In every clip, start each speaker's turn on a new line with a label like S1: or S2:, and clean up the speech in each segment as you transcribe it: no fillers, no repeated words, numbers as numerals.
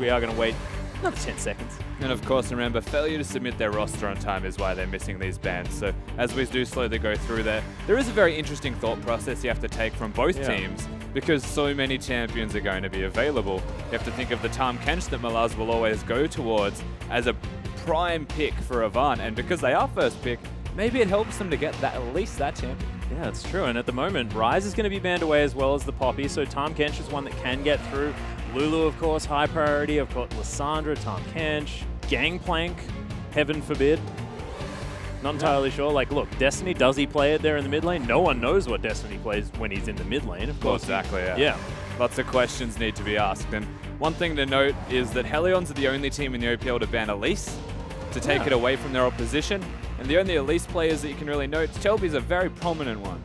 S1: we are going to wait another 10 seconds.
S2: And of course, remember, failure to submit their roster on time is why they're missing these bans. So as we do slowly go through there is a very interesting thought process you have to take from both teams, because so many champions are going to be available. You have to think of the Tahm Kench that Malaz will always go towards as a prime pick for Avant, and because they are first pick, maybe it helps them to get that, at least that champion.
S1: Yeah, that's true. And at the moment, Ryze is going to be banned away as well as the Poppy, so Tahm Kench is one that can get through. Lulu, of course, high priority. Of course, Lissandra, Tahm Kench, Gangplank, heaven forbid. Not entirely sure. Like, look, Destiny, does he play it there in the mid lane? No one knows what Destiny plays when he's in the mid lane, of course.
S2: Exactly, yeah. Lots of questions need to be asked. And one thing to note is that Hellions are the only team in the OPL to ban Elise, to take it away from their opposition. And the only Elise players that you can really note, Shelby's a very prominent one.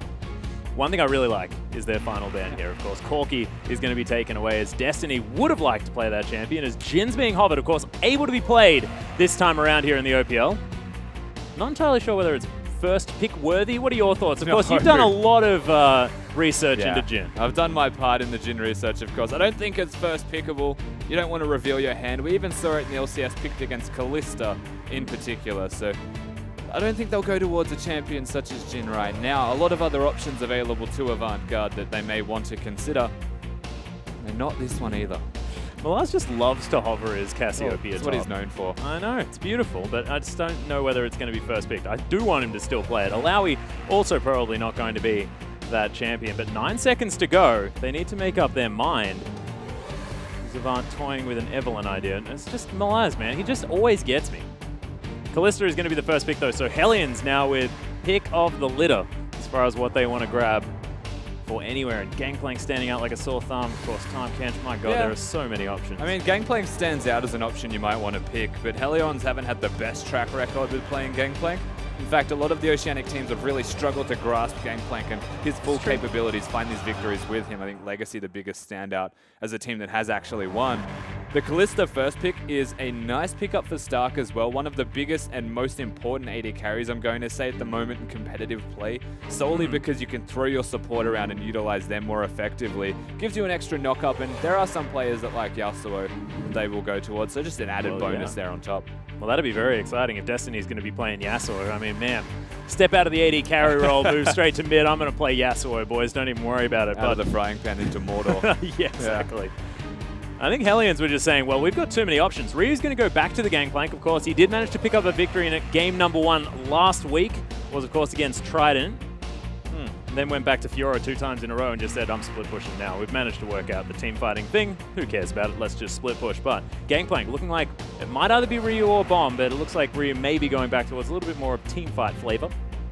S1: One thing I really like is their final ban here, of course. Corki is going to be taken away, as Destiny would have liked to play that champion, as Jin's being hovered, of course, able to be played this time around here in the OPL. Not entirely sure whether it's first pick worthy. What are your thoughts? Of course, you've done a lot of research into Jin.
S2: I've done my part in the Jin research, of course. I don't think it's first pickable. You don't want to reveal your hand. We even saw it in the LCS picked against Kalista in particular, so I don't think they'll go towards a champion such as Jin right now. A lot of other options available to Avant Garde that they may want to consider. And not this one either.
S1: Malaz just loves to hover his Cassiopeia.
S2: That's what he's known for.
S1: I know, it's beautiful, but I just don't know whether it's going to be first picked. I do want him to still play it. Alawi also probably not going to be that champion, but 9 seconds to go. They need to make up their mind. Avant toying with an Evelyn idea. And it's just Malaz, man. He just always gets me. Kalista is going to be the first pick, though, so Hellions now with pick of the litter as far as what they want to grab for anywhere. And Gangplank standing out like a sore thumb. Of course, Tahm Kench. My God, there are so many options.
S2: I mean, Gangplank stands out as an option you might want to pick, but Hellions haven't had the best track record with playing Gangplank. In fact, a lot of the Oceanic teams have really struggled to grasp Gangplank and his full capabilities, find these victories with him. I think Legacy the biggest standout as a team that has actually won. The Kalista first pick is a nice pickup for Stark as well. One of the biggest and most important AD carries, I'm going to say, at the moment in competitive play, solely because you can throw your support around and utilize them more effectively. Gives you an extra knock-up, and there are some players that like Yasuo they will go towards, so just an added bonus there on top.
S1: Well, that'd be very exciting if Destiny's going to be playing Yasuo. I mean, man, step out of the AD carry role, move straight to mid. I'm going to play Yasuo, boys. Don't even worry about it.
S2: Out of the frying pan into Mordor.
S1: Yeah, exactly. I think Hellions were just saying, well, we've got too many options. Ryu's going to go back to the Gangplank, of course. He did manage to pick up a victory in game #1 last week. Was, of course, against Trident. Then went back to Fiora 2 times in a row and just said, I'm split pushing now. We've managed to work out the team fighting thing. Who cares about it? Let's just split push. But Gangplank looking like it might either be Ryu or Bomb, but it looks like Ryu may be going back towards a little bit more of team fight flavor.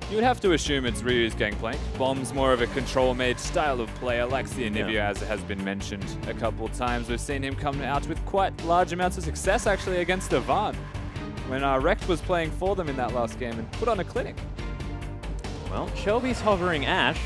S2: You would have to assume it's Ryu's Gangplank. Bomb's more of a control mage style of player, likes the Anivia, as it has been mentioned a couple times. We've seen him come out with quite large amounts of success actually against Avant when Rekt was playing for them in that last game and put on a clinic.
S1: Well, Shelby's hovering Ashe.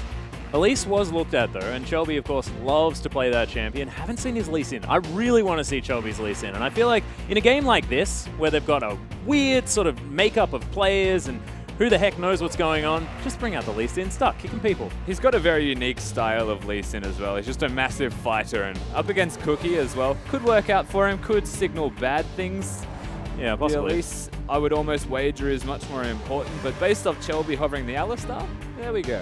S1: Elise was looked at though, and Shelby of course loves to play that champion. Haven't seen his Lee Sin. I really want to see Shelby's Lee Sin, and I feel like in a game like this, where they've got a weird sort of makeup of players and who the heck knows what's going on, just bring out the Lee Sin, start kicking people.
S2: He's got a very unique style of Lee Sin as well. He's just a massive fighter, and up against Cookie as well. Could work out for him, could signal bad things.
S1: Yeah, possibly.
S2: The Elise, I would almost wager, is much more important, but based off Shelby hovering the Alistar, there we go.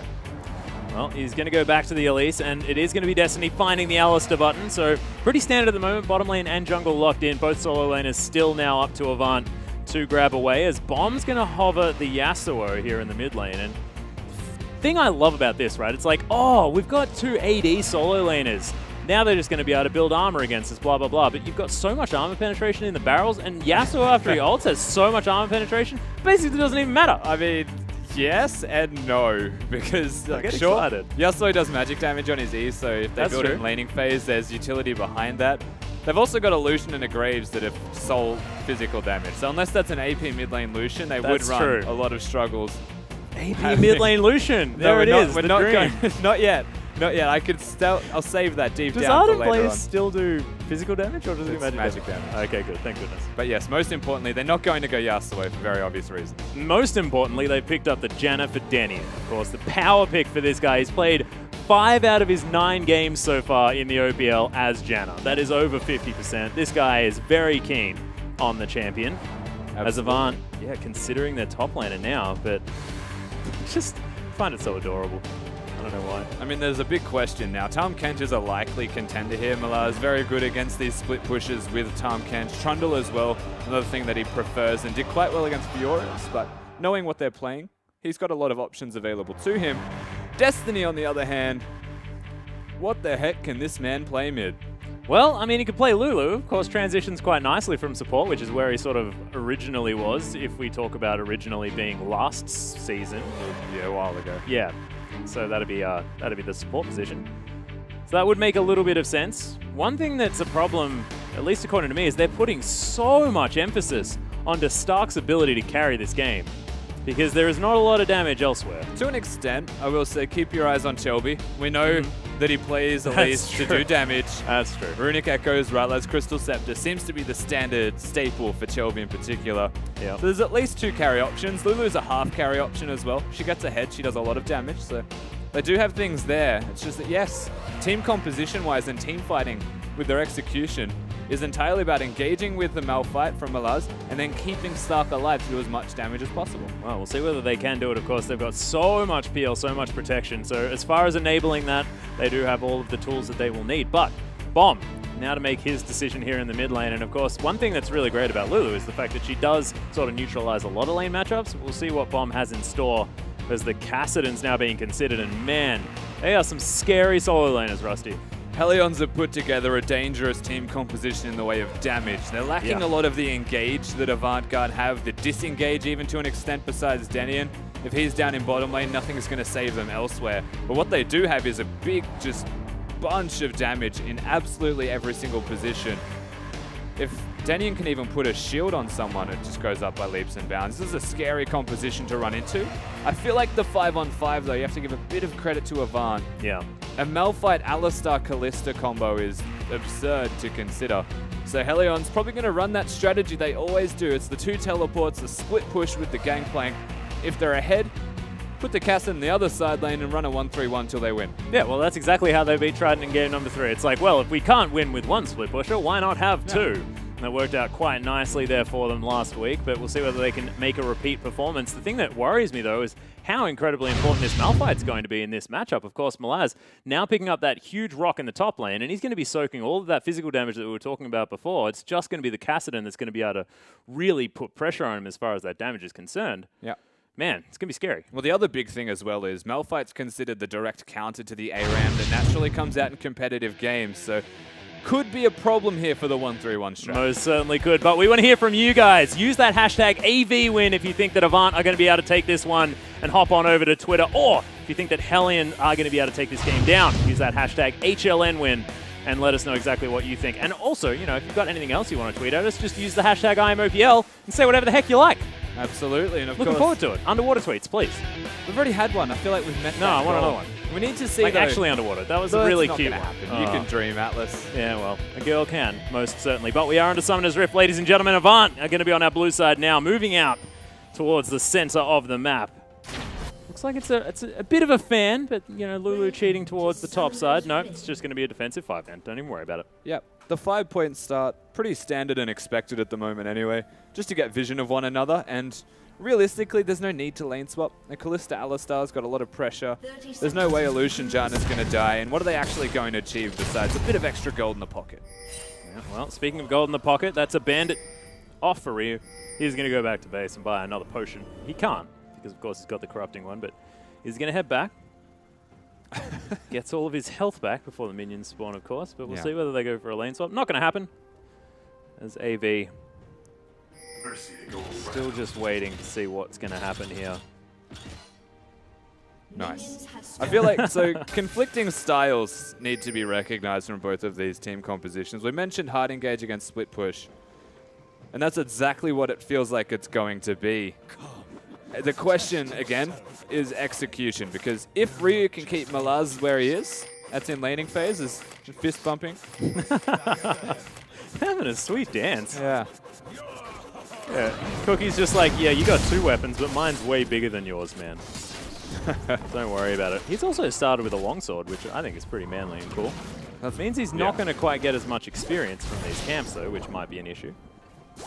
S1: Well, he's going to go back to the Elise, and it is going to be Destiny finding the Alistar button, so pretty standard at the moment. Bottom lane and jungle locked in. Both solo laners still now up to Avant to grab away, as Bomb's going to hover the Yasuo here in the mid lane. And the thing I love about this, right, it's like, oh, we've got 2 AD solo laners. Now they're just going to be able to build armor against us, blah, blah, blah. But you've got so much armor penetration in the barrels, and Yasuo after he ults has so much armor penetration, basically doesn't even matter.
S2: I mean, yes and no, because like, sure, Yasuo does magic damage on his E, so if they build it in laning phase, there's utility behind that. They've also got a Lucian and a Graves that have sole physical damage. So unless that's an AP mid lane Lucian, they would run a lot of struggles.
S1: AP mid lane Lucian, there it is,
S2: we're not going, not yet. Not yet. I'll save that deep down for later on.
S1: Does Arden Blaze still do physical damage, or does it do magic damage? Okay, good. Thank goodness.
S2: But yes, most importantly, they're not going to go Yasuo for very obvious reasons.
S1: Most importantly, they picked up the Janna for Denny. Of course, the power pick for this guy. He's played 5 out of his 9 games so far in the OPL as Janna. That is over 50%. This guy is very keen on the champion. Absolutely. As Avant, yeah, considering their top laner now, but just find it so adorable. I don't know why.
S2: I mean, there's a big question now. Tahm Kench is a likely contender here. Malaz is very good against these split pushes with Tahm Kench. Trundle as well, another thing that he prefers, and did quite well against Fioras, but knowing what they're playing, he's got a lot of options available to him. Destiny, on the other hand, what the heck can this man play mid?
S1: Well, I mean, he could play Lulu. Of course, transitions quite nicely from support, which is where he sort of originally was, if we talk about originally being last season.
S2: Yeah, a while ago.
S1: Yeah. So that'd be the support position. So that would make a little bit of sense. One thing that's a problem, at least according to me, is they're putting so much emphasis onto Stark's ability to carry this game, because there is not a lot of damage elsewhere.
S2: To an extent, I will say, keep your eyes on Shelby. We know that he plays at least to do damage.
S1: That's true.
S2: Runic Echoes, Ryla's Crystal Scepter seems to be the standard staple for Shelby in particular.
S1: Yeah.
S2: So there's at least 2 carry options. Lulu's a half carry option as well. She gets ahead, she does a lot of damage, so they do have things there. It's just that, yes, team composition-wise and team fighting with their execution is entirely about engaging with the Malphite from Malaz and then keeping Stark alive to do as much damage as possible.
S1: Well, we'll see whether they can do it. Of course, they've got so much PL, so much protection. So as far as enabling that, they do have all of the tools that they will need. But Bomb, now to make his decision here in the mid lane. And of course, one thing that's really great about Lulu is the fact that she does sort of neutralize a lot of lane matchups. We'll see what Bomb has in store as the Kassadin's now being considered. And man, they are some scary solo laners, Rusty.
S2: Hellions have put together a dangerous team composition in the way of damage. They're lacking a lot of the engage that Avant Garde have, the disengage even to an extent besides Denian. If he's down in bottom lane, nothing's going to save them elsewhere. But what they do have is a big, just bunch of damage in absolutely every single position. If Denian can even put a shield on someone, it just goes up by leaps and bounds. This is a scary composition to run into. I feel like the 5-on-5 though, you have to give a bit of credit to Avant.
S1: Yeah.
S2: A Malphite Alistar Kalista combo is absurd to consider. So Hellions probably going to run that strategy they always do. It's the 2 teleports, a split push with the gangplank. If they're ahead, put the Kassadin in the other side lane and run a 1-3-1 till they win.
S1: Yeah, well, that's exactly how they beat Trident in game number 3. It's like, well, if we can't win with 1 split pusher, why not have 2? And that worked out quite nicely there for them last week, but we'll see whether they can make a repeat performance. The thing that worries me, though, is how incredibly important this Malphite's going to be in this matchup. Of course, Malaz now picking up that huge rock in the top lane, and he's going to be soaking all of that physical damage that we were talking about before. It's just going to be the Kassadin that's going to be able to really put pressure on him as far as that damage is concerned.
S2: Yeah.
S1: Man, it's going to be scary.
S2: Well, the other big thing as well is Malphite's considered the direct counter to the ARAM that naturally comes out in competitive games, so could be a problem here for the 1-3-1 strat.
S1: Most certainly could, but we want to hear from you guys. Use that hashtag AVWin if you think that Avant are going to be able to take this one, and hop on over to Twitter, or if you think that Hellion are going to be able to take this game down, use that hashtag HLNWin and let us know exactly what you think. And also, you know, if you've got anything else you want to tweet at us, just use the hashtag IamOPL and say whatever the heck you like.
S2: Absolutely, and of course,
S1: looking forward to it. Underwater tweets, please.
S2: We've already had one. I feel like we've met.
S1: No, I want another one.
S2: We need to see
S1: like
S2: though,
S1: actually underwater. That was
S2: so
S1: a really
S2: not
S1: cute
S2: gonna
S1: one.
S2: happen. You can dream, Atlas.
S1: Yeah, well, a girl can, most certainly. But we are under Summoner's Rift, ladies and gentlemen. Avant are going to be on our blue side now, moving out towards the center of the map. Looks like it's a bit of a fan, but you know, Lulu cheating towards the top side. No, it's just going to be a defensive 5-man. Don't even worry about it.
S2: Yep. The 5-point start, pretty standard and expected at the moment anyway, just to get vision of one another, and realistically, there's no need to lane swap. The Kalista Alistar's got a lot of pressure. There's no way Illusion Janna's going to die, and what are they actually going to achieve besides a bit of extra gold in the pocket?
S1: Yeah, well, speaking of gold in the pocket, that's a bandit off for Ryu. He's going to go back to base and buy another potion. He can't, because of course he's got the corrupting one, but he's going to head back. Gets all of his health back before the minions spawn, of course, but we'll see whether they go for a lane swap. Not going to happen, as AV still just waiting to see what's going to happen here.
S2: Nice. I feel like, so conflicting styles need to be recognized from both of these team compositions. We mentioned hard engage against split push, and that's exactly what it feels like it's going to be. The question, again, is execution, because if Ryu can keep Malaz where he is, that's in laning phase, is fist bumping.
S1: Having a sweet dance.
S2: Yeah.
S1: Yeah. Cookie's just like, yeah, you got 2 weapons, but mine's way bigger than yours, man. Don't worry about it. He's also started with a longsword, which I think is pretty manly and cool. That means he's not going to quite get as much experience from these camps, though, which might be an issue.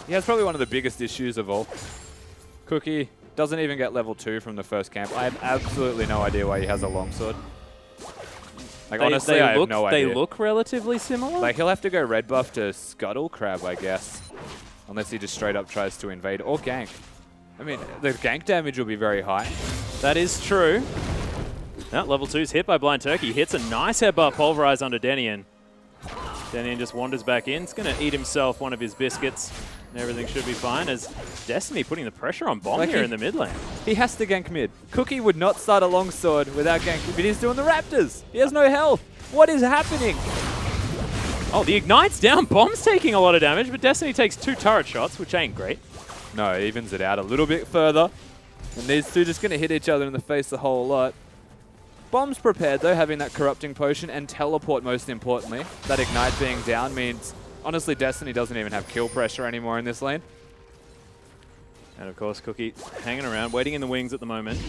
S2: Yeah, it's probably one of the biggest issues of all. Cookie doesn't even get level 2 from the first camp. I have absolutely no idea why he has a longsword. Like, honestly, I have no idea.
S1: They look relatively similar.
S2: Like, he'll have to go red buff to Scuttle Crab, I guess. Unless he just straight up tries to invade or gank. I mean, the gank damage will be very high.
S1: That is true. Now, level 2's hit by Blind Turkey. Hits a nice headbutt pulverize onto Denian. Denian just wanders back in. He's going to eat himself one of his biscuits. And everything should be fine as Destiny putting the pressure on Bomb here in the mid lane.
S2: He has to gank mid. Cookie would not start a longsword without ganking, but he's doing the Raptors. He has no health. What is happening?
S1: Oh, the Ignite's down. Bomb's taking a lot of damage, but Destiny takes 2 turret shots, which ain't great.
S2: No, it evens it out a little bit further. And these two just going to hit each other in the face a whole lot. Bomb's prepared, though, having that Corrupting Potion and Teleport, most importantly. That Ignite being down means, honestly, Destiny doesn't even have kill pressure anymore in this lane.
S1: And, of course, Cookie hanging around, waiting in the wings at the moment.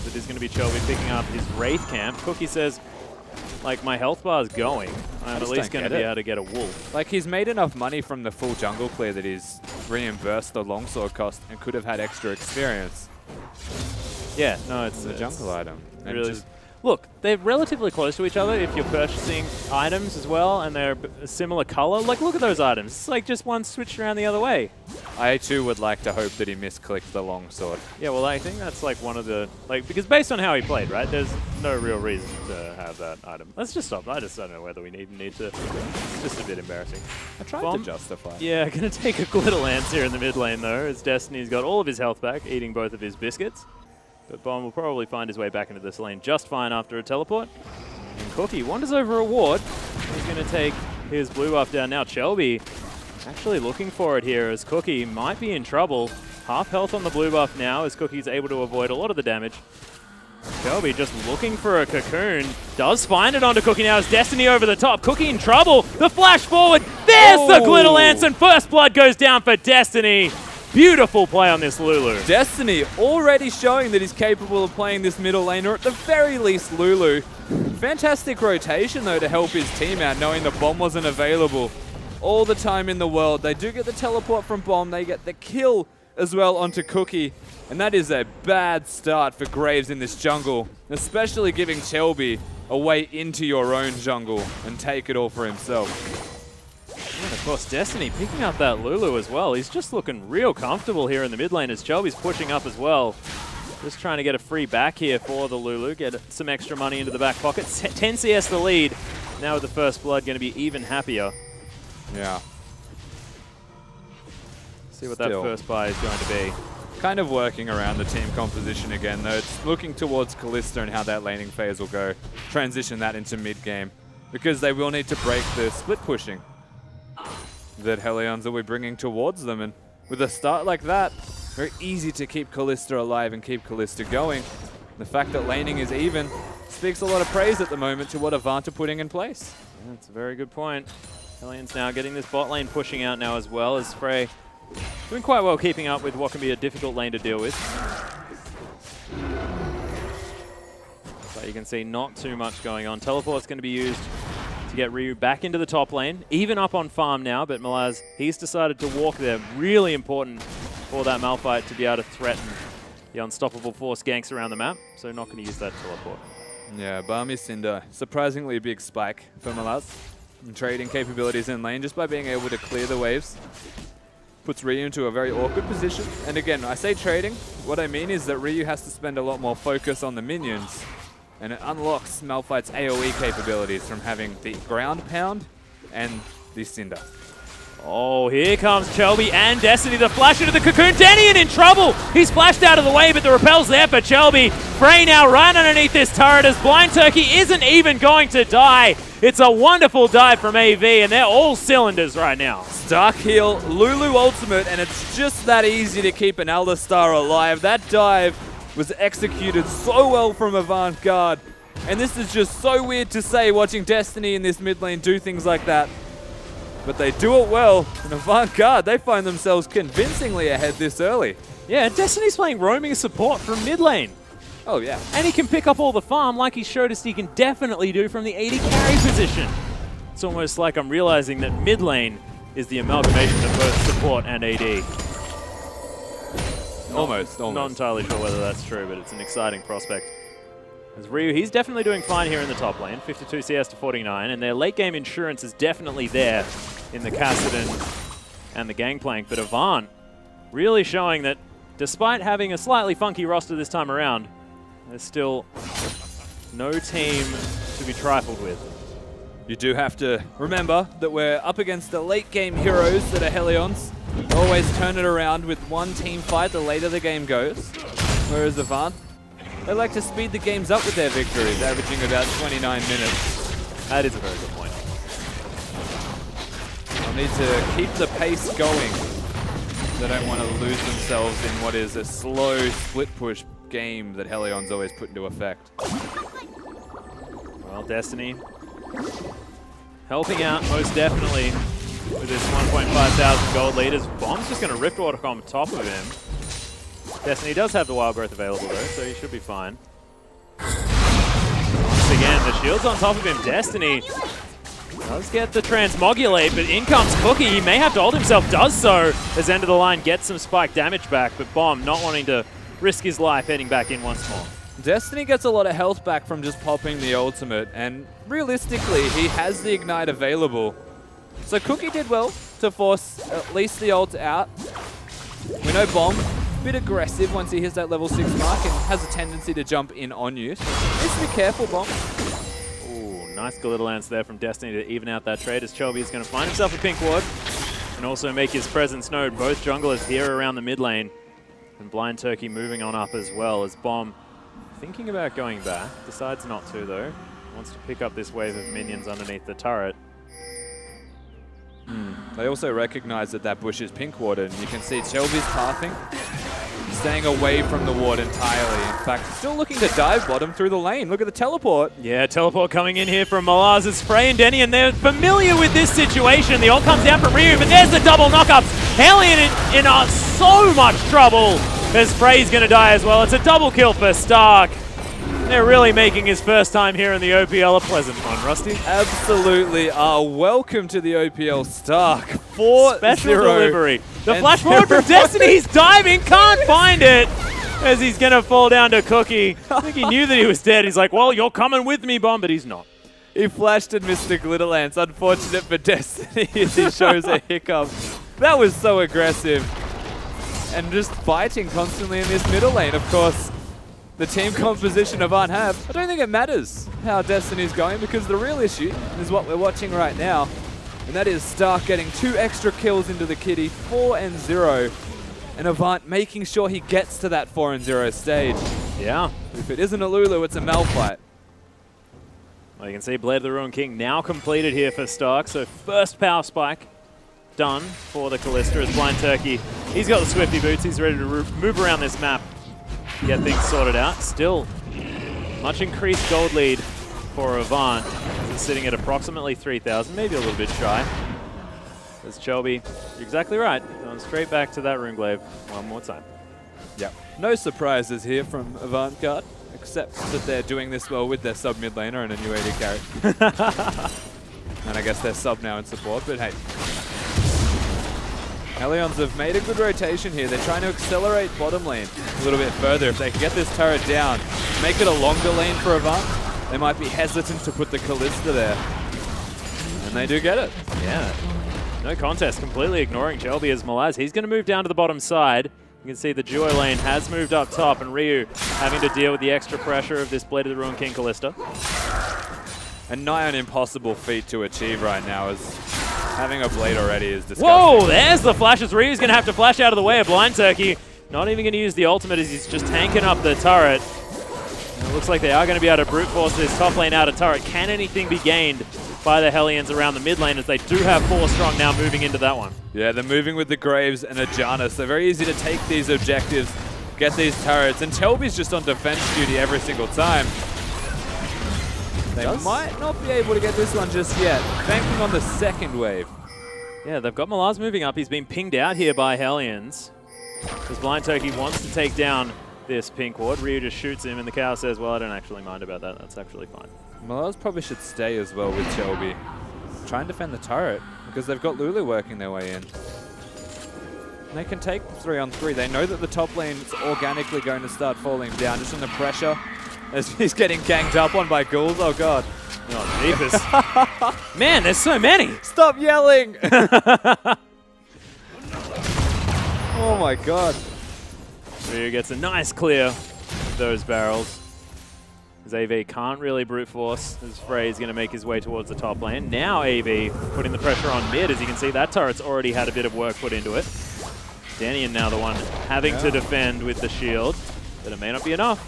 S1: It is going to be Chelby picking up his Wraith camp. Cookie says, like, my health bar is going. I'm at least going to be able to get a wolf.
S2: Like, he's made enough money from the full jungle clear that he's reimbursed the longsword cost and could have had extra experience.
S1: Yeah, no, it's
S2: a jungle item. And
S1: really, look, they're relatively close to each other if you're purchasing items as well, and they're a similar color. Like, look at those items. It's like just one switched around the other way.
S2: I, too, would like to hope that he misclicked the longsword.
S1: Yeah, well, I think that's like one of the, like, because based on how he played, right, there's no real reason to have that item. Let's just stop. I just don't know whether we need to. It's just a bit embarrassing.
S2: I tried to justify.
S1: Yeah, going to take a Glitter Lance here in the mid lane, though, as Destiny's got all of his health back, eating both of his biscuits. But Bomb will probably find his way back into this lane just fine after a teleport. And Cookie wanders over a ward. He's going to take his blue buff down now. Chelby actually looking for it here as Cookie might be in trouble. Half health on the blue buff now as Cookie's able to avoid a lot of the damage. Chelby just looking for a cocoon. Does find it onto Cookie now as Destiny over the top. Cookie in trouble. The flash forward. There's the Glitter Lance and first blood goes down for Destiny. Beautiful play on this Lulu.
S2: Destiny already showing that he's capable of playing this middle lane, or at the very least Lulu. Fantastic rotation, though, to help his team out, knowing the Bomb wasn't available all the time in the world. They do get the teleport from Bomb. They get the kill as well onto Cookie. And that is a bad start for Graves in this jungle, especially giving Chelby a way into your own jungle and take it all for himself.
S1: And of course, Destiny picking up that Lulu as well. He's just looking real comfortable here in the mid lane as Chelby's pushing up as well. Just trying to get a free back here for the Lulu, get some extra money into the back pocket. 10 CS the lead. Now with the first blood, going to be even happier.
S2: Yeah.
S1: See what that first buy is going to be.
S2: Kind of working around the team composition again, though. It's looking towards Kalista and how that laning phase will go. Transition that into mid-game, because they will need to break the split pushing that Hellions will be bringing towards them. And with a start like that, very easy to keep Kalista alive and keep Kalista going. The fact that laning is even speaks a lot of praise at the moment to what Avant are putting in place.
S1: Yeah, that's a very good point. Hellions now getting this bot lane pushing out now as well as Frey doing quite well keeping up with what can be a difficult lane to deal with. But you can see not too much going on. Teleport's going to be used to get Ryu back into the top lane, even up on farm now, but Malaz, he's decided to walk there. Really important for that Malphite to be able to threaten the unstoppable force ganks around the map, so not going to use that teleport.
S2: Yeah, Barmy Cinder, surprisingly a big spike for Malaz. And trading capabilities in lane just by being able to clear the waves. Puts Ryu into a very awkward position. And again, I say trading, what I mean is that Ryu has to spend a lot more focus on the minions. And it unlocks Malphite's AoE capabilities from having the ground pound and the Cinder.
S1: Oh, here comes Chelby and Destiny. The flash into the cocoon. Denian in trouble. He's flashed out of the way, but the repel's there for Chelby. Frey now right underneath this turret as Blind Turkey isn't even going to die. It's a wonderful dive from AV, and they're all cylinders right now.
S2: Stark heal, Lulu ultimate, and it's just that easy to keep an Alistar alive. That dive was executed so well from Avant Garde. And this is just so weird to say, watching Destiny in this mid lane do things like that. But they do it well, and Avant Garde, they find themselves convincingly ahead this early.
S1: Yeah, Destiny's playing roaming support from mid lane.
S2: Oh, yeah.
S1: And he can pick up all the farm like he showed us he can definitely do from the AD carry position. It's almost like I'm realizing that mid lane is the amalgamation of both support and AD.
S2: Almost.
S1: Not entirely sure whether that's true, but it's an exciting prospect. As Ryu, he's definitely doing fine here in the top lane, 52 CS to 49, and their late game insurance is definitely there in the Kassadin and the Gangplank, but Avant really showing that despite having a slightly funky roster this time around, there's still no team to be trifled with.
S2: You do have to remember that we're up against the late game heroes that are Hellions. Always turn it around with one team fight the later the game goes. Whereas Avant, they like to speed the games up with their victories, averaging about 29 minutes.
S1: That is a very good point.
S2: They'll need to keep the pace going. They don't want to lose themselves in what is a slow split push game that Hellions always put into effect.
S1: Well, Destiny helping out most definitely with this 1,500 gold lead. As Bomb's just going to Rift Walk on top of him. Destiny does have the Wild Growth available though, so he should be fine. Once again, the shield's on top of him. Destiny does get the Transmogulate, but in comes Cookie. He may have to hold himself, does so, as end of the line gets some spike damage back, but Bomb not wanting to risk his life heading back in once more.
S2: Destiny gets a lot of health back from just popping the ultimate, and realistically, he has the Ignite available. So Cookie did well to force at least the ult out. We know Bomb, a bit aggressive once he hits that level 6 mark and has a tendency to jump in on you. So needs to be careful, Bomb.
S1: Ooh, nice little lance there from Destiny to even out that trade, as Chelby is going to find himself a pink ward and also make his presence known. Both junglers here around the mid lane, and Blind Turkey moving on up as well, as Bomb thinking about going back, decides not to though. Wants to pick up this wave of minions underneath the turret.
S2: They also recognize that that bush is pink warded, and you can see Shelby's pathing, staying away from the ward entirely. In fact, still looking to dive bottom through the lane. Look at the teleport.
S1: Yeah, teleport coming in here from Malaz as Frey and Denny, and they're familiar with this situation. The ult comes down from Ryu, but there's the double knockups. Hellion in so much trouble as Frey's going to die as well. It's a double kill for Stark. They're really making his first time here in the OPL a pleasant one, Rusty.
S2: Absolutely are. Welcome to the OPL, Stark. 4-0.
S1: Special delivery. The flash forward from Destiny. He's diving, can't find it, as he's going to fall down to Cookie. I think he knew that he was dead. He's like, well, you're coming with me, Bomb, but he's not.
S2: He flashed and missed the glitter lance. Unfortunate for Destiny as he shows a hiccup. That was so aggressive. And just fighting constantly in this middle lane, of course. The team composition Avant have, I don't think it matters how Destiny's going, because the real issue is what we're watching right now, and that is Stark getting 2 extra kills into the kitty, 4-0, and Avant making sure he gets to that 4-0 stage.
S1: Yeah.
S2: If it isn't a Lulu, it's a Malphite.
S1: Well, you can see Blade of the Ruined King now completed here for Stark, so first power spike done for the Kalista as Blind Turkey. He's got the Swifty boots, he's ready to move around this map, get things sorted out. Still, much increased gold lead for Avant. It's sitting at approximately 3,000, maybe a little bit shy. As Chelby, you're exactly right. Going straight back to that Runeglaive one more time.
S2: Yep. No surprises here from Avant Garde, except that they're doing this well with their sub mid laner and a new AD carry. And I guess they're sub now in support, but hey. Hellions have made a good rotation here. They're trying to accelerate bottom lane a little bit further. If they can get this turret down, make it a longer lane for Avant, they might be hesitant to put the Kalista there. And they do get it.
S1: Yeah. No contest, completely ignoring Shelby as Malaz. He's going to move down to the bottom side. You can see the duo lane has moved up top, and Ryu having to deal with the extra pressure of this Blade of the Ruined King Kalista.
S2: A nigh on impossible feat to achieve right now, as having a blade already is disgusting.
S1: Whoa, there's the flashes. Ryu's going to have to flash out of the way of Blind Turkey. Not even going to use the ultimate as he's just tanking up the turret. And it looks like they are going to be able to brute force this top lane out of turret. Can anything be gained by the Hellions around the mid lane, as they do have 4 strong now moving into that one?
S2: Yeah, they're moving with the Graves and a Janus. They're very easy to take these objectives, get these turrets, and Chelby's just on defense duty every single time. They might not be able to get this one just yet. Banking on the second wave.
S1: Yeah, they've got Malaz moving up. He's been pinged out here by Hellions, because Blind Turkey wants to take down this pink ward. Ryu just shoots him, and the cow says, well, I don't actually mind about that. That's actually fine.
S2: Malaz probably should stay as well with Shelby. Try and defend the turret, because they've got Lulu working their way in. And they can take 3-on-3. They know that the top lane is organically going to start falling down just from the pressure as he's getting ganged up on by ghouls. Oh, God.
S1: Oh, jeepers. Man, there's so many.
S2: Stop yelling. Oh, my God.
S1: Ryu gets a nice clear of those barrels. As AV can't really brute force, as Frey's going to make his way towards the top lane. Now AV putting the pressure on mid. As you can see, that turret's already had a bit of work put into it. Danian now the one having to defend with the shield, but it may not be enough.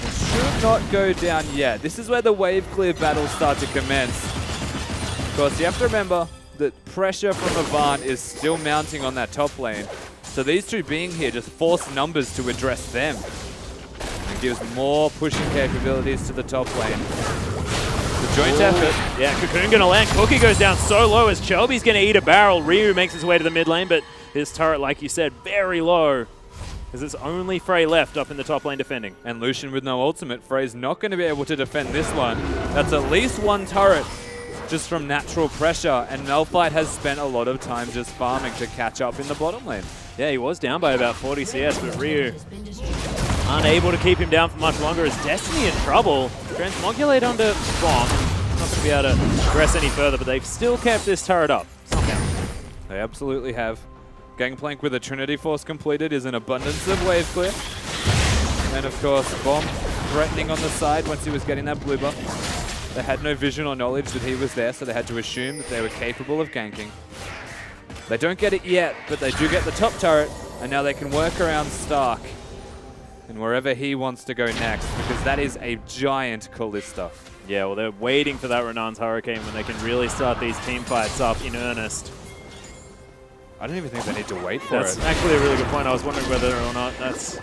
S2: It should not go down yet. This is where the wave clear battles start to commence. Of course, you have to remember that pressure from Avant is still mounting on that top lane. So these two being here just force numbers to address them. And it gives more pushing capabilities to the top lane. The joint effort.
S1: Yeah, Cocoon going to land. Cookie goes down so low as Shelby's going to eat a barrel. Ryu makes his way to the mid lane, but his turret, like you said, very low. Because it's only Frey left up in the top lane defending.
S2: And Lucian with no ultimate. Frey's not going to be able to defend this one. That's at least one turret just from natural pressure. And Malphite has spent a lot of time just farming to catch up in the bottom lane.
S1: Yeah, he was down by about 40 CS, but Ryu unable to keep him down for much longer. Is Destiny in trouble? Transmogulate onto Bomb. Not going to be able to progress any further, but they've still kept this turret up somehow.
S2: They absolutely have. Gangplank with a Trinity Force completed is an abundance of wave clear. And of course, Bomb threatening on the side once he was getting that blue buff. They had no vision or knowledge that he was there, so they had to assume that they were capable of ganking. They don't get it yet, but they do get the top turret, and now they can work around Stark and wherever he wants to go next, because that is a giant Callista.
S1: Yeah, well, they're waiting for that Renan's Hurricane when they can really start these team fights up in earnest.
S2: I don't even think they need to wait for
S1: That's
S2: it.
S1: actually a really good point. I was wondering whether or not that's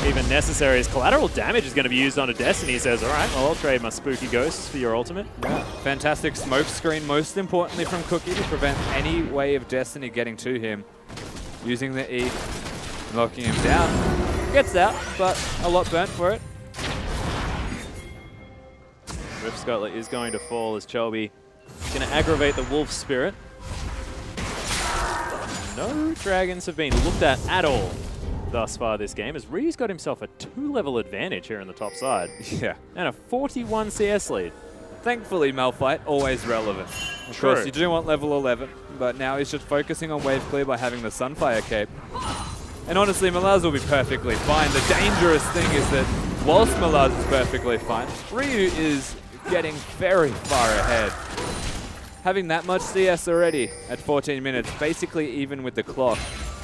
S1: even necessary. As collateral damage is going to be used onto Destiny. He says, all right, well, I'll trade my spooky ghosts for your ultimate.
S2: Yeah. Fantastic smoke screen, most importantly from Cookie, to prevent any way of Destiny getting to him. Using the E, locking him down. Gets out, but a lot burnt for it.
S1: Rift Scuttler is going to fall as Chelby is going to aggravate the Wolf Spirit. No dragons have been looked at all thus far this game, as Ryu's got himself a 2-level advantage here on the top side.
S2: Yeah.
S1: And a 41 CS lead.
S2: Thankfully, Malphite, always relevant. Of course, you do want level 11, but now he's just focusing on wave clear by having the Sunfire cape. And honestly, Malaz will be perfectly fine. The dangerous thing is that whilst Malaz is perfectly fine, Ryu is getting very far ahead. Having that much CS already at 14 minutes, basically even with the clock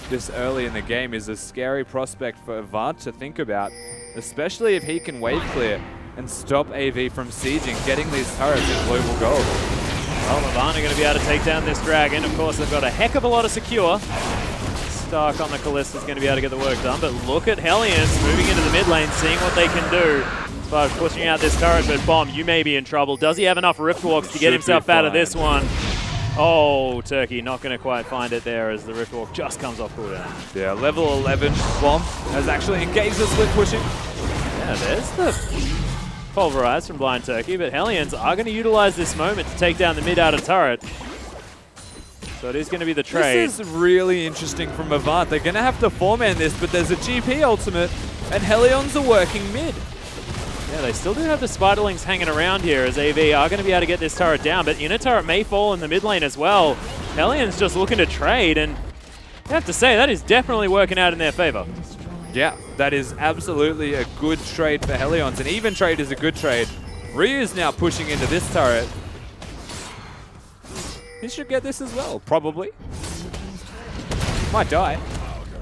S2: this early in the game, is a scary prospect for Avant to think about, especially if he can wave clear and stop AV from sieging, getting these turrets in global gold.
S1: Well, Avant are going to be able to take down this dragon. Of course, they've got a heck of a lot of secure. Stark on the Callista is going to be able to get the work done, but look at Hellions moving into the mid lane, seeing what they can do. By pushing out this turret, but Bomb, you may be in trouble. Does he have enough Rift Walks to get himself out of this one? Oh, Turkey not going to quite find it there as the Rift Walk just comes off cooldown.
S2: Yeah, level 11 Bomb has actually engaged the split pushing.
S1: Yeah, there's the Pulverize from Blind Turkey, but Hellions are going to utilize this moment to take down the mid-outer turret. So it is going to be the trade.
S2: This is really interesting from Avant. They're going to have to 4-man this, but there's a GP ultimate, and Hellions are working mid.
S1: Yeah, they still do have the Spiderlings hanging around here as AV are going to be able to get this turret down, but inner turret may fall in the mid lane as well. Hellions just looking to trade, and I have to say, that is definitely working out in their favor.
S2: Yeah, that is absolutely a good trade for Hellions. An even trade is a good trade. Ryu's now pushing into this turret. He should get this as well, probably. Might die.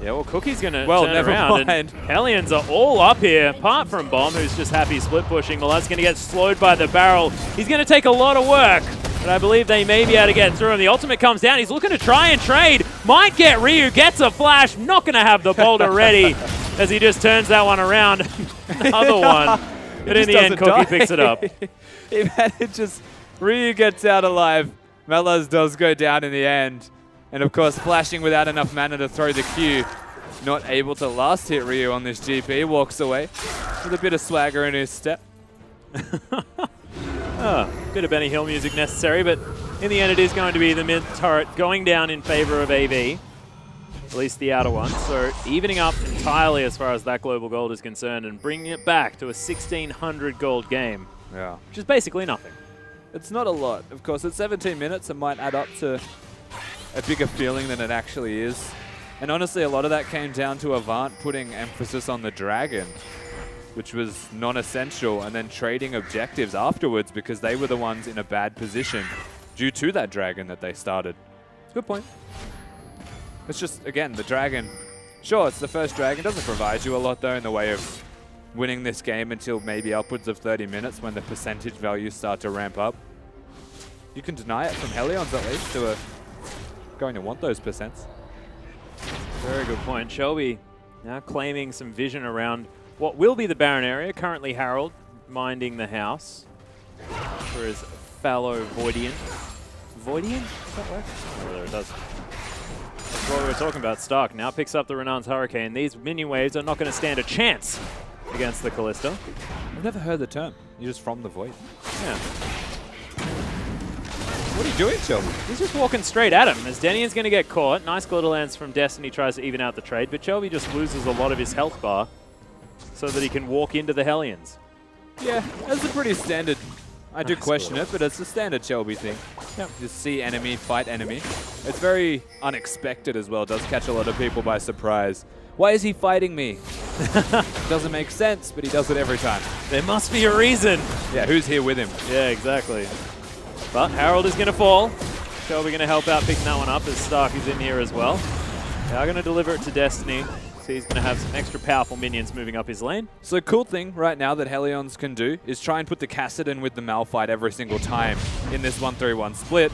S1: Yeah, well, Cookie's going to
S2: turn
S1: never
S2: mind.
S1: around, and Hellions are all up here, apart from Bomb, who's just happy split pushing. Malad's going to get slowed by the barrel. He's going to take a lot of work, but I believe they may be able to get through him. The ultimate comes down. He's looking to try and trade. Might get Ryu, gets a flash. Not going to have the boulder ready as he just turns that one around. Another one. But in the end, Cookie picks it up.
S2: It just, Ryu gets out alive. Malaz does go down in the end. And of course, flashing without enough mana to throw the Q. not able to last hit Ryu on this GP. Walks away with a bit of swagger in his step.
S1: Bit of Benny Hill music necessary, but in the end it is going to be the mid turret going down in favor of AV. At least the outer one. So evening up entirely as far as that global gold is concerned and bringing it back to a 1,600 gold game.
S2: Yeah.
S1: Which is basically nothing.
S2: It's not a lot. Of course, at 17 minutes, it might add up to a bigger feeling than it actually is. And honestly, a lot of that came down to Avant putting emphasis on the Dragon, which was non-essential, and then trading objectives afterwards because they were the ones in a bad position due to that Dragon that they started. Good point. It's just, again, the Dragon. Sure, it's the first Dragon. Doesn't provide you a lot, though, in the way of winning this game until maybe upwards of 30 minutes when the percentage values start to ramp up. You can deny it from Hellions, at least, who are going to want those percents.
S1: Very good point. Shelby now claiming some vision around what will be the Baron area. Currently Harold minding the house for his fellow Voidian. Voidian? Does that work? Oh, there it does. That's what we were talking about. Stark now picks up the Renan's Hurricane. These minion waves are not going to stand a chance against the Callista.
S2: I've never heard the term. You're just from the void.
S1: Yeah.
S2: What are you doing, Shelby?
S1: He's just walking straight at him as Denian's going to get caught. Nice glitter lance from Destiny tries to even out the trade, but Shelby just loses a lot of his health bar so that he can walk into the Hellions.
S2: Yeah, that's a pretty standard. I do question it, but it's a standard Shelby thing.
S1: Yep.
S2: Just see enemy, fight enemy. It's very unexpected as well. It does catch a lot of people by surprise. Why is he fighting me? Doesn't make sense, but he does it every time.
S1: There must be a reason.
S2: Yeah, who's here with him?
S1: Yeah, exactly. But Harold is going to fall. Shelby going to help out picking that one up as Stark is in here as well. They are going to deliver it to Destiny. So he's going to have some extra powerful minions moving up his lane.
S2: So the cool thing right now that Hellions can do is try and put the Kassadin with the Malphite every single time in this 1-3-1 split,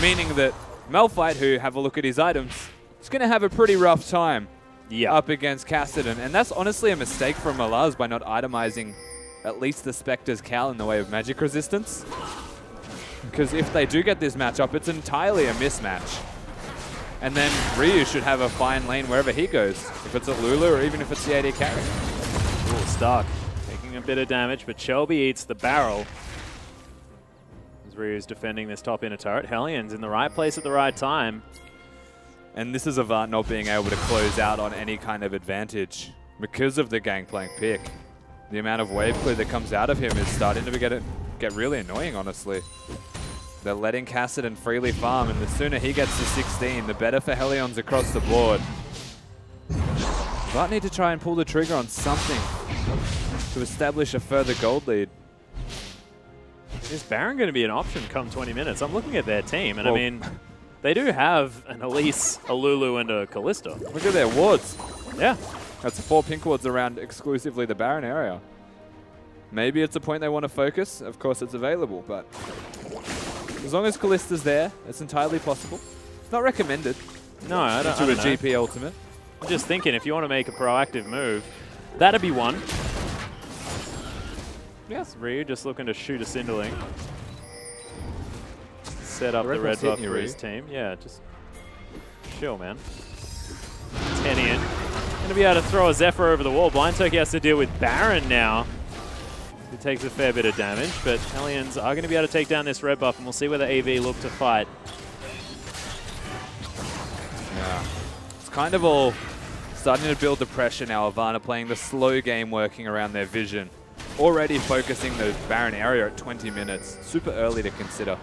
S2: meaning that Malphite, who have a look at his items, is going to have a pretty rough time up against Kassadin. And that's honestly a mistake from Malaz by not itemizing at least the Spectre's Cal in the way of magic resistance. Because if they do get this matchup, it's entirely a mismatch. And then Ryu should have a fine lane wherever he goes, if it's at Lulu or even if it's the AD carry.
S1: Ooh, Stark taking a bit of damage, but Shelby eats the barrel. As Ryu's defending this top inner turret. Hellions in the right place at the right time.
S2: And this is Avant not being able to close out on any kind of advantage because of the Gangplank pick. The amount of wave clear that comes out of him is starting to get really annoying, honestly. They're letting Kassadin freely farm, and the sooner he gets to 16, the better for Hellions across the board. But need to try and pull the trigger on something to establish a further gold lead.
S1: Is Baron going to be an option come 20 minutes? I'm looking at their team, and I mean, they do have an Elise, a Lulu, and a Callista.
S2: Look at their wards.
S1: Yeah.
S2: That's 4 pink wards around exclusively the Baron area. Maybe it's a point they want to focus. Of course, it's available, but as long as Callista's there, it's entirely possible. It's not recommended.
S1: No, I don't
S2: To
S1: know.
S2: a GP ultimate.
S1: I'm just thinking, if you want to make a proactive move, that'd be one. Yes, Ryu just looking to shoot a Cinderling. Set up the red buff for his team. Yeah, just chill, man. Denian going to be able to throw a Zephyr over the wall. Blind Turkey has to deal with Baron now. He takes a fair bit of damage, but Hellions are going to be able to take down this red buff, and we'll see whether AV look to fight.
S2: Yeah. It's kind of all starting to build the pressure now. Avant are playing the slow game, working around their vision. Already focusing the Baron area at 20 minutes. Super early to consider.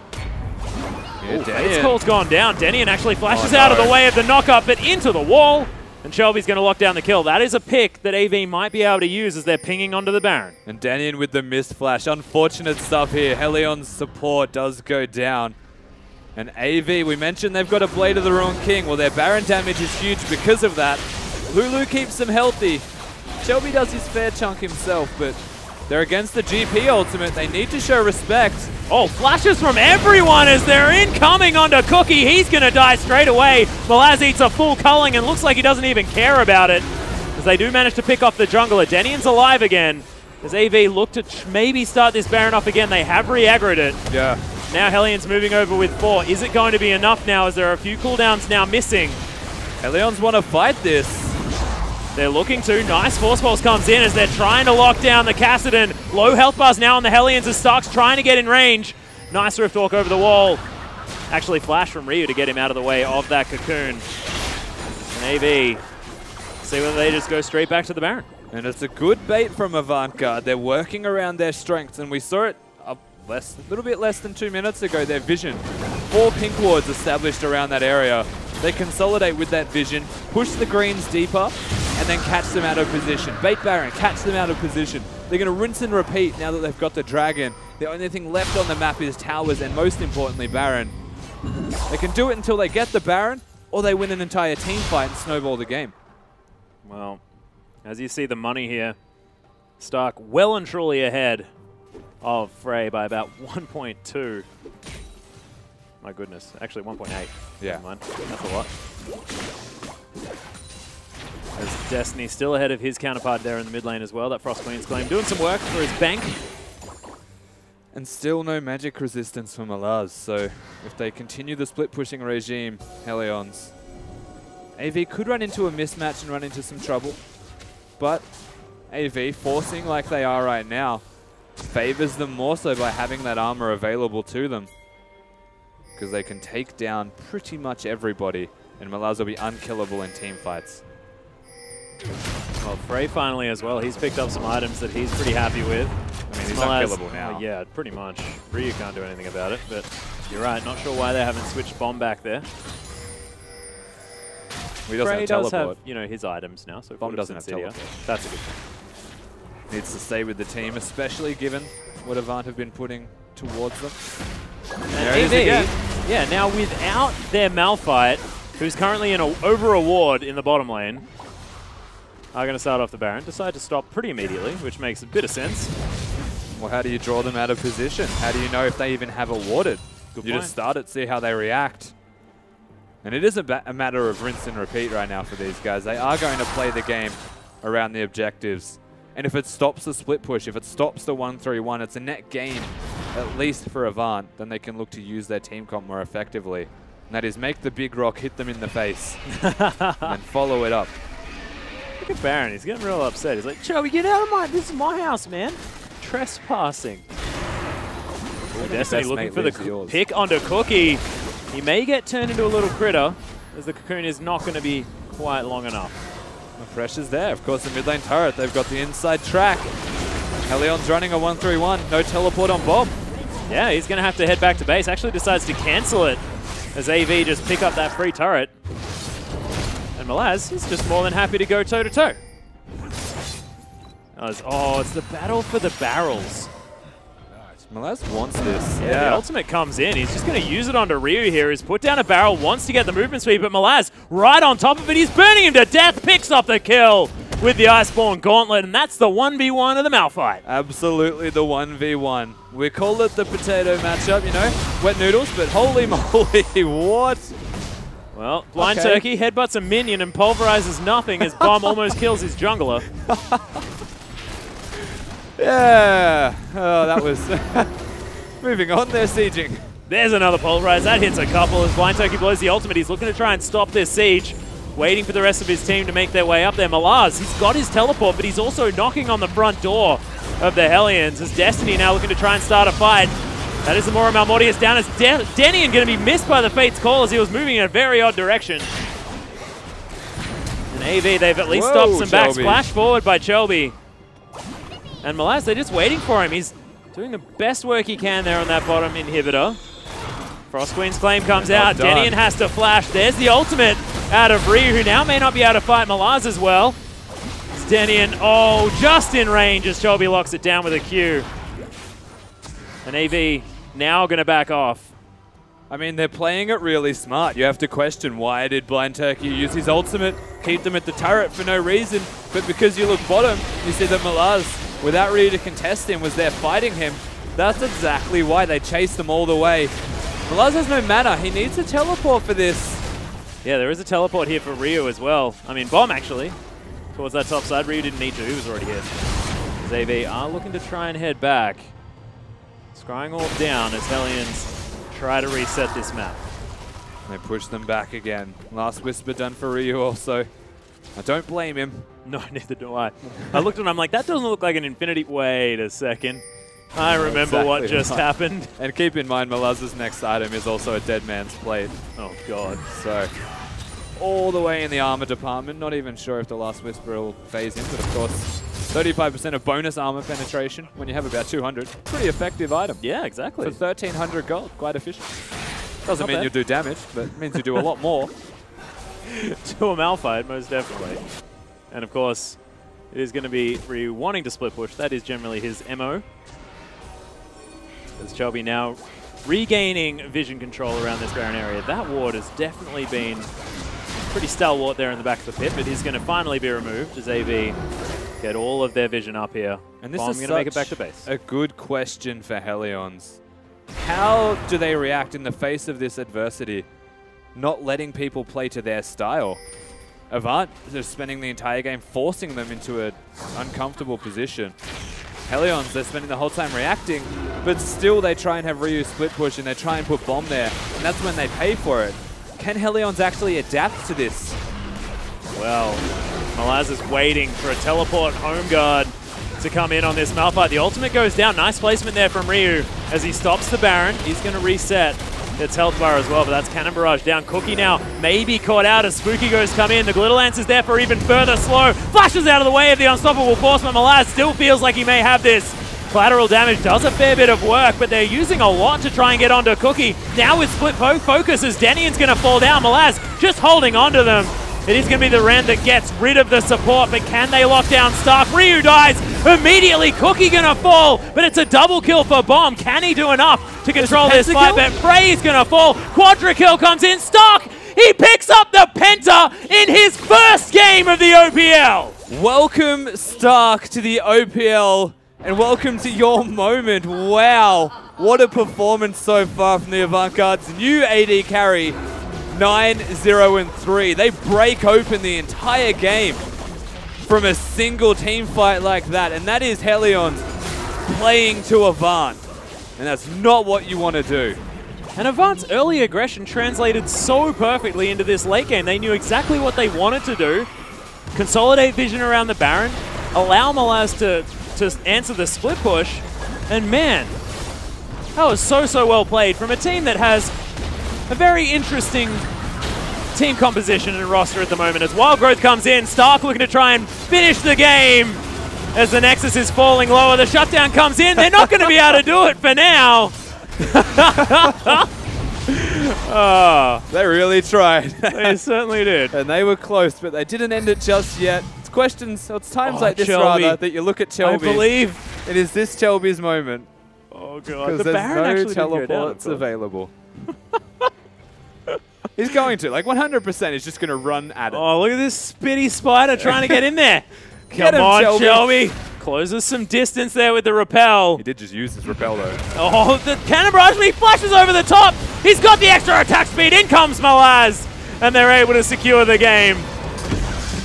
S1: Yeah, Fate's Call's gone down. Denian actually flashes out of the way of the knockup, but into the wall. And Shelby's going to lock down the kill. That is a pick that AV might be able to use as they're pinging onto the Baron.
S2: And Denian with the missed flash. Unfortunate stuff here. Helion's support does go down. And AV, we mentioned they've got a Blade of the Ruined King. Well, their Baron damage is huge because of that. Lulu keeps them healthy. Shelby does his fair chunk himself, but they're against the GP ultimate. They need to show respect.
S1: Oh, flashes from everyone as they're incoming onto Cookie. He's going to die straight away. Malaz eats a full culling and looks like he doesn't even care about it, as they do manage to pick off the jungler. Denian's alive again as AV look to maybe start this Baron off again. They have re-aggroed it.
S2: Yeah.
S1: Now Hellions moving over with 4. Is it going to be enough now as there are a few cooldowns now missing?
S2: Hellions want to fight this.
S1: They're looking to. Nice Force Pulse comes in as they're trying to lock down the Kassadin. Low health bars now on the Hellions as Stark's trying to get in range. Nice Rift Walk over the wall. Actually flash from Ryu to get him out of the way of that Cocoon. And AV, see whether they just go straight back to the Baron.
S2: And it's a good bait from Avant Garde. They're working around their strengths, and we saw it a little bit less than 2 minutes ago. Their vision. 4 pink wards established around that area. They consolidate with that vision, push the greens deeper, and then catch them out of position. Bait Baron, catch them out of position. They're going to rinse and repeat now that they've got the Dragon. The only thing left on the map is towers, and most importantly, Baron. They can do it until they get the Baron, or they win an entire team fight and snowball the game.
S1: Well, as you see the money here, Stark well and truly ahead of Frey by about 1.2. My goodness, actually 1.8.
S2: Yeah.
S1: Never mind. That's a lot. As Destiny still ahead of his counterpart there in the mid lane as well. That Frost Queen's Claim doing some work for his bank.
S2: And still no magic resistance from Malaz, so if they continue the split pushing regime, Hellions, AV could run into a mismatch and run into some trouble. But AV, forcing like they are right now, favors them more so by having that armor available to them. Because they can take down pretty much everybody, and Malaz will be unkillable in team fights.
S1: Well, Frey finally as well, he's picked up some items that he's pretty happy with.
S2: I mean, he's unkillable now.
S1: Yeah, pretty much. Ryu can't do anything about it, but you're right, not sure why they haven't switched Bomb back there.
S2: He doesn't
S1: Frey
S2: have
S1: does
S2: teleport.
S1: have, you know, his items now, so
S2: Bomb doesn't have teleport.
S1: That's a good thing.
S2: Needs to stay with the team, especially given what Avant have been putting towards them.
S1: And AV, yeah, now without their Malphite, who's currently in over a ward in the bottom lane, are going to start off the Baron. Decide to stop pretty immediately, which makes a bit of sense.
S2: Well, how do you draw them out of position? How do you know if they even have a warded?
S1: Good
S2: You
S1: point.
S2: just start it, see how they react. And it is a matter of rinse and repeat right now for these guys. They are going to play the game around the objectives. And if it stops the split push, if it stops the 1-3-1, it's a net gain, at least for Avant. Then they can look to use their team comp more effectively. And that is make the big rock hit them in the face and then follow it up.
S1: Look at Baron, he's getting real upset. He's like, Joey, get out of my, this is my house, man. Trespassing. Destiny looking for the pick onto Cookie. He may get turned into a little critter, as the Cocoon is not going to be quite long enough.
S2: The pressure's there. Of course, the mid lane turret, they've got the inside track. Hellions running a 1-3-1, no teleport on Bob.
S1: Yeah, he's going to have to head back to base. Actually decides to cancel it as AV just pick up that free turret. And Malaz is just more than happy to go toe-to-toe. Oh, it's the battle for the barrels.
S2: Malaz wants this.
S1: Yeah, the ultimate comes in. He's just going to use it onto Ryu here. He's put down a barrel, wants to get the movement speed, but Malaz right on top of it. He's burning him to death, picks up the kill with the Iceborne Gauntlet, and that's the 1v1 of the Malphite.
S2: Absolutely the 1v1. We call it the potato matchup, you know, wet noodles, but holy moly, what?
S1: Well, Blind Turkey headbutts a minion and pulverizes nothing as Bomb almost kills his jungler.
S2: Yeah. Oh, that was... Moving on, they're sieging.
S1: There's another pulverize. That hits a couple as Blind Turkey blows the ultimate. He's looking to try and stop this siege. Waiting for the rest of his team to make their way up there. Malaz, he's got his teleport, but he's also knocking on the front door of the Hellions as Destiny now looking to try and start a fight. That is the Mora Malmortius down as Denian going to be missed by the Fate's Call as he was moving in a very odd direction. And AV, they've at least stopped some back. Splash forward by Chelby. And Malaz, they're just waiting for him. He's doing the best work he can there on that bottom inhibitor. Frost Queen's Claim comes out. Denian has to flash. There's the ultimate out of Ryu, who now may not be able to fight Malaz as well. It's Denian, oh, just in range as Chelby locks it down with a Q. And AV now going to back off.
S2: I mean, they're playing it really smart. You have to question, why did Blind Turkey use his ultimate, keep them at the turret for no reason? But because you look bottom, you see that Malaz, without Ryu to contest him, was there fighting him. That's exactly why they chased them all the way. Malaz has no mana. He needs a teleport for this.
S1: Yeah, there is a teleport here for Ryu as well. I mean, Bomb actually, towards that top side. Ryu didn't need to. He was already here. ZV are looking to try and head back. Scrying all down as Hellions try to reset this map.
S2: They push them back again. Last Whisper done for Ryu also. I don't blame him.
S1: No, neither do I. I looked at him, I'm like, that doesn't look like an infinity. Wait a second. I remember what just happened.
S2: And keep in mind, Malaz's next item is also a dead man's plate.
S1: Oh, God.
S2: So, all the way in the armor department. Not even sure if the Last Whisper will phase in, but of course, 35% of bonus armor penetration when you have about 200. Pretty effective item.
S1: Yeah, exactly.
S2: For 1,300 gold. Quite efficient. Doesn't mean
S1: bad.
S2: you do damage, but it means you do a lot more.
S1: To a Malphite, most definitely. And of course, it is going to be Ryu wanting to split push. That is generally his MO. As Chelby now regaining vision control around this Baron area. That ward has definitely been pretty stalwart there in the back of the pit, but is going to finally be removed as AV get all of their vision up here.
S2: And this
S1: Bomb
S2: is
S1: going to make it back to base.
S2: A good question for Hellions. How do they react in the face of this adversity? Not letting people play to their style. Avant is spending the entire game forcing them into an uncomfortable position. Hellions, they're spending the whole time reacting, but still they try and have Ryu split push and they try and put bomb there, and that's when they pay for it. Can Hellions actually adapt to this?
S1: Well, Malaz is waiting for a teleport home guard to come in on this Malphite. The ultimate goes down. Nice placement there from Ryu as he stops the Baron. He's going to reset its health bar as well, but that's Cannon Barrage down. Cookie now maybe caught out as Spooky Ghost come in. The Glitter Lance is there for even further slow. Flashes out of the way of the unstoppable force, but Malaz still feels like he may have this. Collateral damage does a fair bit of work, but they're using a lot to try and get onto Cookie. Now with split focus as Denian's going to fall down. Malaz just holding onto them. It is going to be the Ren that gets rid of the support, but can they lock down Stark? Ryu dies immediately. Cookie going to fall, but it's a double kill for Bomb. Can he do enough to control this fight? But Prey is going to fall. Quadra kill comes in. Stark, he picks up the Penta in his first game of the OPL.
S2: Welcome, Stark, to the OPL, and welcome to your moment. Wow, what a performance so far from the Avant Garde's new AD carry. 9-0-3. They break open the entire game from a single team fight like that, and that is Hellions playing to Avant, and that's not what you want to do.
S1: And Avant's early aggression translated so perfectly into this late game. They knew exactly what they wanted to do. Consolidate vision around the Baron, allow Malaz to answer the split push, and man, that was so well played from a team that has a very interesting team composition and roster at the moment as Wild Growth comes in. Stark looking to try and finish the game as the Nexus is falling lower. The shutdown comes in. They're not going to be able to do it for now. Oh,
S2: they really tried.
S1: They certainly did.
S2: And they were close, but they didn't end it just yet. It's questions, it's times like this
S1: Chelby.
S2: rather, that you look at Chelby.
S1: I believe.
S2: It is this Chelby's moment.
S1: Oh, God.
S2: Because
S1: The
S2: there's
S1: Baron
S2: no
S1: actually
S2: teleports available. He's going to, like 100%, he's just going to run at it.
S1: Oh, look at this spitty spider trying to get in there.
S2: Get
S1: Come
S2: him,
S1: on,
S2: Shelby.
S1: Closes some distance there with the repel.
S2: He did just use his repel though.
S1: Oh, the Cannon Barrage, he flashes over the top. He's got the extra attack speed. In comes Malaz. And they're able to secure the game.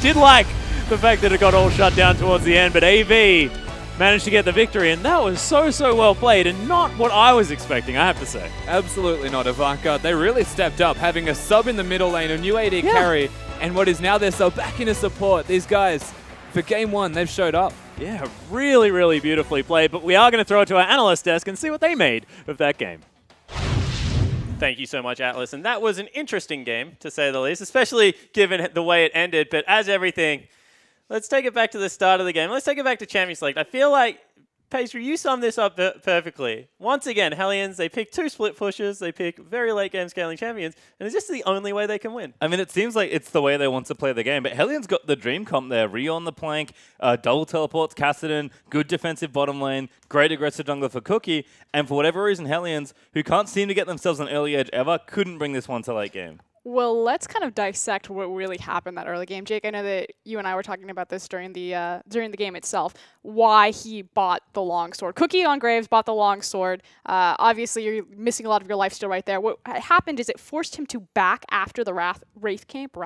S1: Did like the fact that it got all shut down towards the end, but AV managed to get the victory, and that was so well played, and not what I was expecting, I have to say.
S2: Absolutely not. Avant Garde, they really stepped up, having a sub in the middle lane, a new AD carry, and what is now their sub back into support. These guys, for game one, they've showed up.
S1: Yeah, really beautifully played, but we are going to throw it to our analyst desk and see what they made of that game.
S3: Thank you so much, Atlas. And that was an interesting game, to say the least, especially given the way it ended. But as everything, let's take it back to the start of the game. Let's take it back to Champions League. I feel like, Pastry, you summed this up perfectly. Once again, Hellions, they pick two split pushes, they pick very late game scaling champions, and it's just the only way they can win.
S4: I mean, it seems like it's the way they want to play the game, but Hellions got the dream comp there. Ryu on the plank, double teleports, Kassadin, good defensive bottom lane, great aggressive jungler for Cookie, and for whatever reason, Hellions, who can't seem to get themselves an early edge ever, couldn't bring this one to late game.
S5: Well, let's kind of dissect what really happened that early game. Jake, I know that you and I were talking about this during the game itself, why he bought the longsword. Cookie on Graves bought the longsword. Obviously, you're missing a lot of your lifesteal right there. What happened is it forced him to back after the Wraith camp,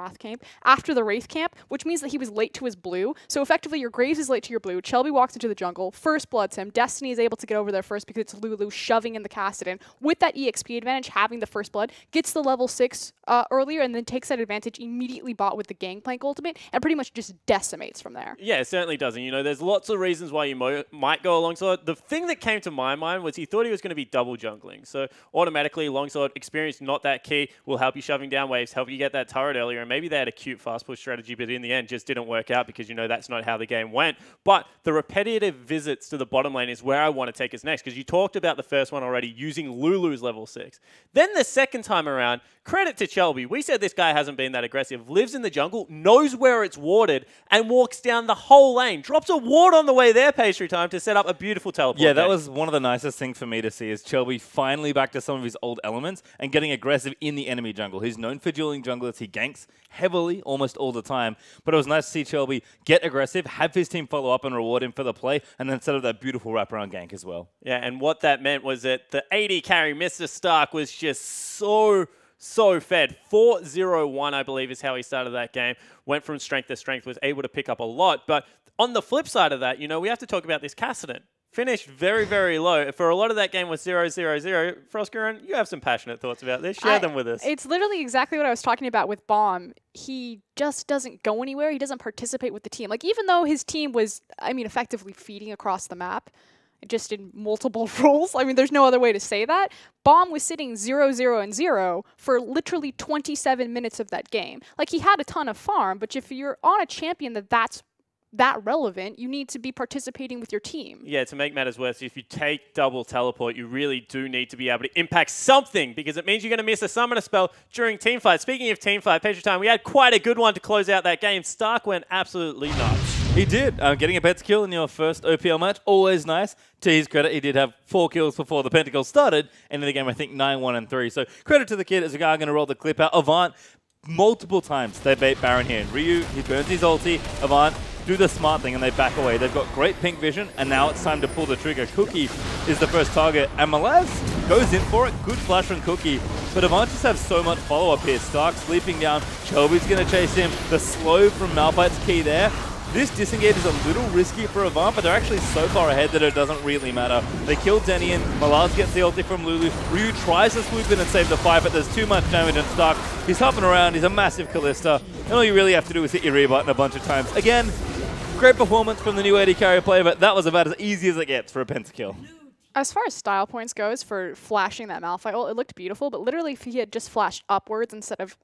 S5: after the Wraith camp, which means that he was late to his blue. So effectively, your Graves is late to your blue. Chelby walks into the jungle, first bloods him. Destiny is able to get over there first because it's Lulu shoving in the Kassadin. With that EXP advantage, having the first blood, gets the level 6 earlier and then takes that advantage, immediately bought with the Gangplank ultimate, and pretty much just decimates from there.
S3: Yeah, it certainly does. And, you know, there's lots of reasons why you might go Longsword. The thing that came to my mind was he thought he was going to be double jungling. So automatically, Longsword experience, not that key, will help you shoving down waves, help you get that turret earlier. And maybe they had a cute fast push strategy, but in the end just didn't work out because, you know, that's not how the game went. But the repetitive visits to the bottom lane is where I want to take us next, because you talked about the first one already, using Lulu's level 6. Then the second time around, credit to Chelby. We said this guy hasn't been that aggressive, lives in the jungle, knows where it's warded, and walks down the whole lane. Drops a ward on the way there, pastry time, to set up a beautiful teleport.
S4: Yeah, that was one of the nicest things for me to see, is Chelby finally back to some of his old elements and getting aggressive in the enemy jungle. He's known for dueling junglers. He ganks heavily almost all the time, but it was nice to see Chelby get aggressive, have his team follow up and reward him for the play, and then set up that beautiful wraparound gank as well.
S3: Yeah, and what that meant was that the AD carry, Mr. Stark, was just so fed. 4-0-1, I believe, is how he started that game. Went from strength to strength, was able to pick up a lot. But on the flip side of that, you know, we have to talk about this Cassidy. Finished very, very low. For a lot of that game was 0-0-0. Frostgurren, you have some passionate thoughts about this. Share them with us.
S5: It's literally exactly what I was talking about with Bomb. He just doesn't go anywhere. He doesn't participate with the team. Like, even though his team was, I mean, effectively feeding across the map, just in multiple roles. I mean, there's no other way to say that. Bomb was sitting 0-0-0 for literally 27 minutes of that game. Like, he had a ton of farm, but if you're on a champion that's that relevant, you need to be participating with your team.
S3: Yeah, to make matters worse, if you take double teleport, you really do need to be able to impact something, because it means you're going to miss a summoner spell during teamfight. Speaking of teamfight, Pastry Time, we had quite a good one to close out that game. Stark went absolutely nuts.
S4: He did. Getting a pets kill in your first OPL match, always nice. To his credit, he did have 4 kills before the Pentacle started. Ended the game, I think, 9-1-3. So credit to the kid. As a guy, I'm going to roll the clip out. Avant, multiple times they bait Baron here. And Ryu, he burns his ulti. Avant do the smart thing and they back away. They've got great pink vision, and now it's time to pull the trigger. Cookie is the first target, and Malaz goes in for it. Good flash from Cookie. But Avant just have so much follow-up here. Stark sleeping down. Chelby's going to chase him. The slow from Malphite's key there. This disengage is a little risky for Avant, but they're actually so far ahead that it doesn't really matter. They kill Denian, Malaz gets the ulti from Lulu, Ryu tries to swoop in and save the fight, but there's too much damage on Stark. He's hopping around, he's a massive Kalista, and all you really have to do is hit your rear button a bunch of times. Again, great performance from the new AD carry player, but that was about as easy as it gets for a pentakill.
S5: As far as style points goes for flashing that Malphite ult, it looked beautiful, but literally if he had just flashed upwards instead of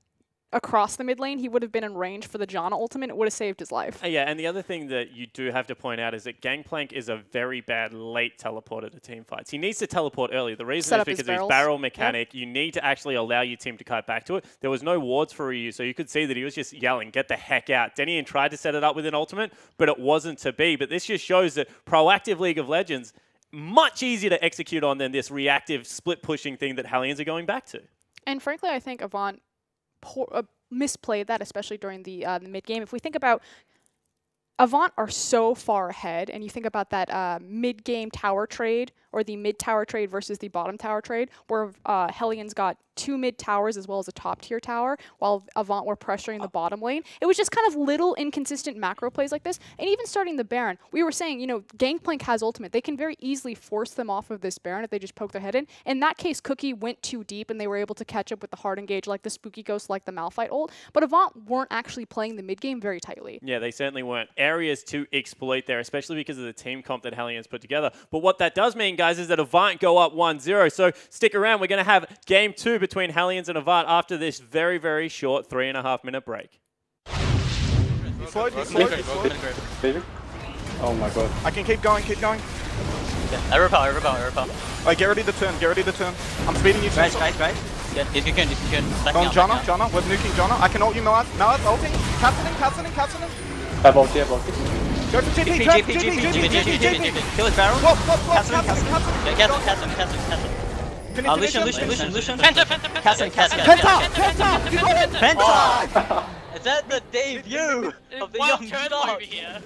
S5: across the mid lane, he would have been in range for the Janna ultimate. It would have saved his life.
S3: Yeah, and the other thing that you do have to point out is that Gangplank is a very bad late teleporter to team fights. He needs to teleport early. The reason is because of his barrel mechanic. Yep. You need to actually allow your team to kite back to it. There was no wards for Ryu, so you could see that he was just yelling, get the heck out. Denian tried to set it up with an ultimate, but it wasn't to be. But this just shows that proactive League of Legends, much easier to execute on than this reactive split pushing thing that Hellions are going back to.
S5: And frankly, I think Avant misplayed that, especially during the mid-game. If we think about Avant are so far ahead, and you think about that mid-game tower trade, or the mid-tower trade versus the bottom tower trade, where Hellions got 2 mid-towers as well as a top-tier tower, while Avant were pressuring the bottom lane. It was just kind of little inconsistent macro plays like this. And even starting the Baron, we were saying, you know, Gangplank has ultimate. They can very easily force them off of this Baron if they just poke their head in. In that case, Cookie went too deep, and they were able to catch up with the hard engage, like the Spooky Ghost, like the Malphite ult. But Avant weren't actually playing the mid-game very tightly.
S3: Yeah, they certainly weren't. Areas to exploit there, especially because of the team comp that Hellions put together. But what that does mean, guys, is that Avant go up 1-0. So stick around. We're going to have game 2 between Hellions and Avant after this very, very short 3.5-minute break.
S6: Oh my god.
S7: I can keep going, keep going.
S8: Yeah. I repel.
S7: Alright, get ready to turn, I'm speeding you.
S8: Right. Yeah, he's good.
S7: Go on, Janna, we're nuking Janna. I can ult you, Malaz, ulti. Cassidy.
S6: I have ulti.
S7: Go for GP.
S8: Kill his barrel.
S7: Cassidy.
S8: Yeah, Cassidy. Lucian. Penta!
S7: You got it!
S8: Penta! Is that the debut of the young dog?
S3: Over here.